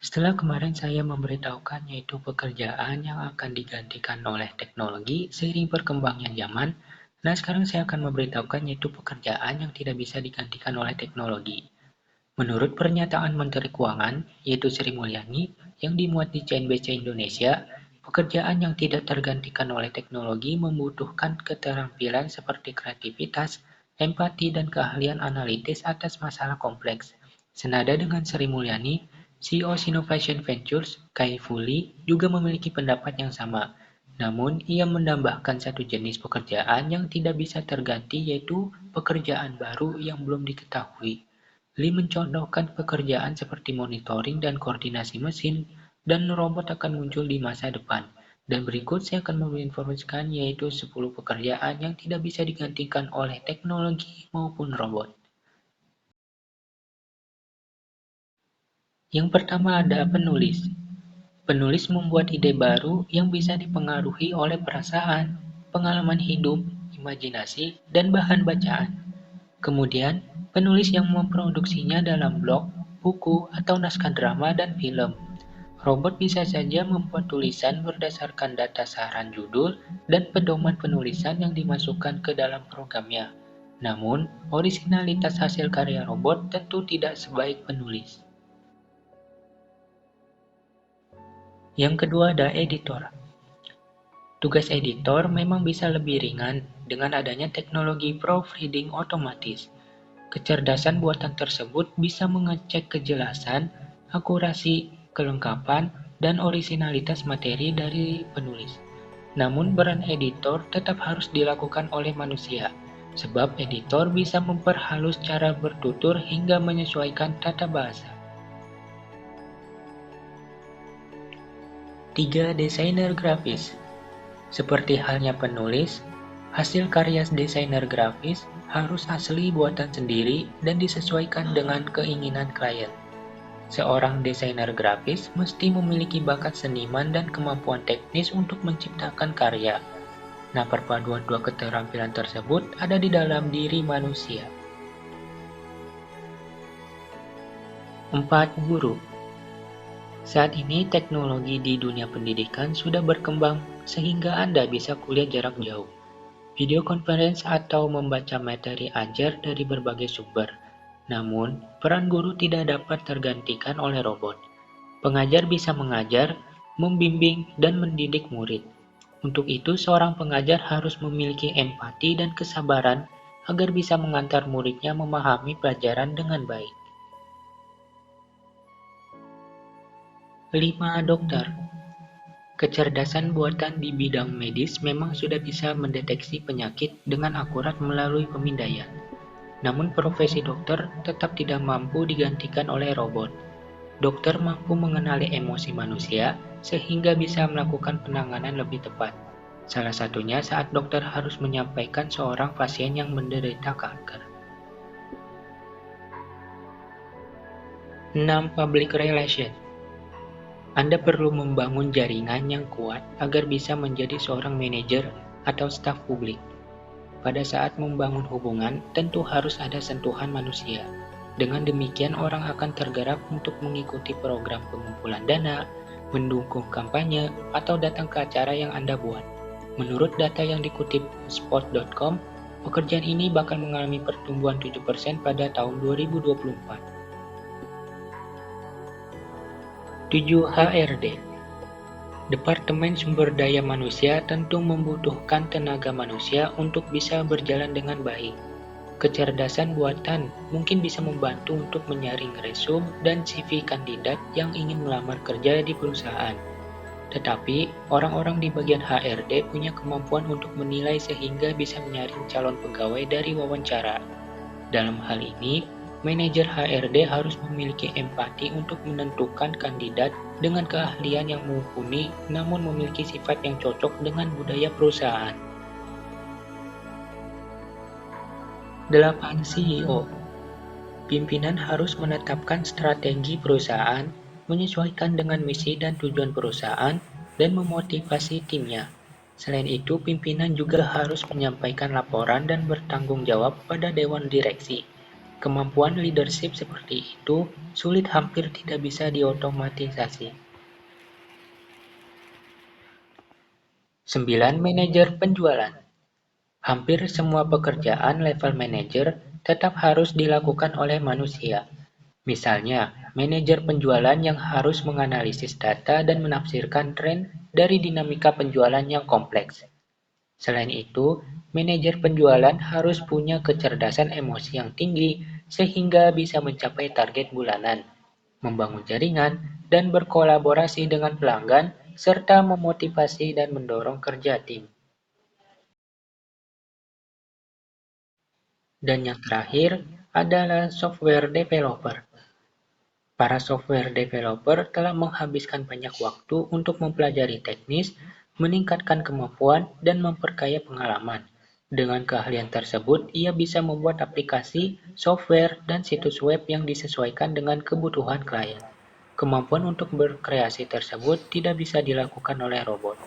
Setelah kemarin saya memberitahukan yaitu pekerjaan yang akan digantikan oleh teknologi seiring perkembangan zaman, nah sekarang saya akan memberitahukan yaitu pekerjaan yang tidak bisa digantikan oleh teknologi. Menurut pernyataan Menteri Keuangan, yaitu Sri Mulyani, yang dimuat di CNBC Indonesia, pekerjaan yang tidak tergantikan oleh teknologi membutuhkan keterampilan seperti kreativitas, empati, dan keahlian analitis atas masalah kompleks. Senada dengan Sri Mulyani, CEO Sinovation Ventures, Kai Fu Lee, juga memiliki pendapat yang sama. Namun, ia menambahkan satu jenis pekerjaan yang tidak bisa terganti yaitu pekerjaan baru yang belum diketahui. Lee mencontohkan pekerjaan seperti monitoring dan koordinasi mesin, dan robot akan muncul di masa depan. Dan berikut saya akan menginformasikan yaitu 10 pekerjaan yang tidak bisa digantikan oleh teknologi maupun robot. Yang pertama ada penulis. Penulis membuat ide baru yang bisa dipengaruhi oleh perasaan, pengalaman hidup, imajinasi, dan bahan bacaan. Kemudian, penulis yang memproduksinya dalam blog, buku, atau naskah drama dan film. Robot bisa saja membuat tulisan berdasarkan data saran judul dan pedoman penulisan yang dimasukkan ke dalam programnya. Namun, originalitas hasil karya robot tentu tidak sebaik penulis. Yang kedua ada editor. Tugas editor memang bisa lebih ringan dengan adanya teknologi proofreading otomatis. Kecerdasan buatan tersebut bisa mengecek kejelasan, akurasi, kelengkapan, dan orisinalitas materi dari penulis. Namun peran editor tetap harus dilakukan oleh manusia, sebab editor bisa memperhalus cara bertutur hingga menyesuaikan tata bahasa. 3. Desainer grafis. Seperti halnya penulis, hasil karya desainer grafis harus asli buatan sendiri dan disesuaikan dengan keinginan klien. Seorang desainer grafis mesti memiliki bakat seniman dan kemampuan teknis untuk menciptakan karya. Nah, perpaduan dua keterampilan tersebut ada di dalam diri manusia. 4. Guru. Saat ini teknologi di dunia pendidikan sudah berkembang sehingga Anda bisa kuliah jarak jauh, video conference atau membaca materi ajar dari berbagai sumber. Namun, peran guru tidak dapat tergantikan oleh robot. Pengajar bisa mengajar, membimbing, dan mendidik murid. Untuk itu, seorang pengajar harus memiliki empati dan kesabaran agar bisa mengantar muridnya memahami pelajaran dengan baik. 5. Dokter. Kecerdasan buatan di bidang medis memang sudah bisa mendeteksi penyakit dengan akurat melalui pemindaian. Namun profesi dokter tetap tidak mampu digantikan oleh robot. Dokter mampu mengenali emosi manusia sehingga bisa melakukan penanganan lebih tepat. Salah satunya saat dokter harus menyampaikan seorang pasien yang menderita kanker. 6. Public Relation. Anda perlu membangun jaringan yang kuat agar bisa menjadi seorang manajer atau staf publik. Pada saat membangun hubungan, tentu harus ada sentuhan manusia. Dengan demikian, orang akan tergerak untuk mengikuti program pengumpulan dana, mendukung kampanye, atau datang ke acara yang Anda buat. Menurut data yang dikutip spot.com, pekerjaan ini bakal mengalami pertumbuhan 7% pada tahun 2024. 7. HRD. Departemen Sumber Daya Manusia tentu membutuhkan tenaga manusia untuk bisa berjalan dengan baik. Kecerdasan buatan mungkin bisa membantu untuk menyaring resume dan CV kandidat yang ingin melamar kerja di perusahaan. Tetapi, orang-orang di bagian HRD punya kemampuan untuk menilai sehingga bisa menyaring calon pegawai dari wawancara. Dalam hal ini, manajer HRD harus memiliki empati untuk menentukan kandidat dengan keahlian yang mumpuni namun memiliki sifat yang cocok dengan budaya perusahaan. 8. CEO. Pimpinan harus menetapkan strategi perusahaan, menyesuaikan dengan misi dan tujuan perusahaan, dan memotivasi timnya. Selain itu, pimpinan juga harus menyampaikan laporan dan bertanggung jawab pada dewan direksi. Kemampuan leadership seperti itu sulit hampir tidak bisa diotomatisasi. 9. Manajer penjualan. Hampir semua pekerjaan level manajer tetap harus dilakukan oleh manusia. Misalnya, manajer penjualan yang harus menganalisis data dan menafsirkan tren dari dinamika penjualan yang kompleks. Selain itu, manajer penjualan harus punya kecerdasan emosi yang tinggi sehingga bisa mencapai target bulanan, membangun jaringan, dan berkolaborasi dengan pelanggan, serta memotivasi dan mendorong kerja tim. Dan yang terakhir adalah software developer. Para software developer telah menghabiskan banyak waktu untuk mempelajari teknis, meningkatkan kemampuan, dan memperkaya pengalaman. Dengan keahlian tersebut, ia bisa membuat aplikasi, software, dan situs web yang disesuaikan dengan kebutuhan klien. Kemampuan untuk berkreasi tersebut tidak bisa dilakukan oleh robot.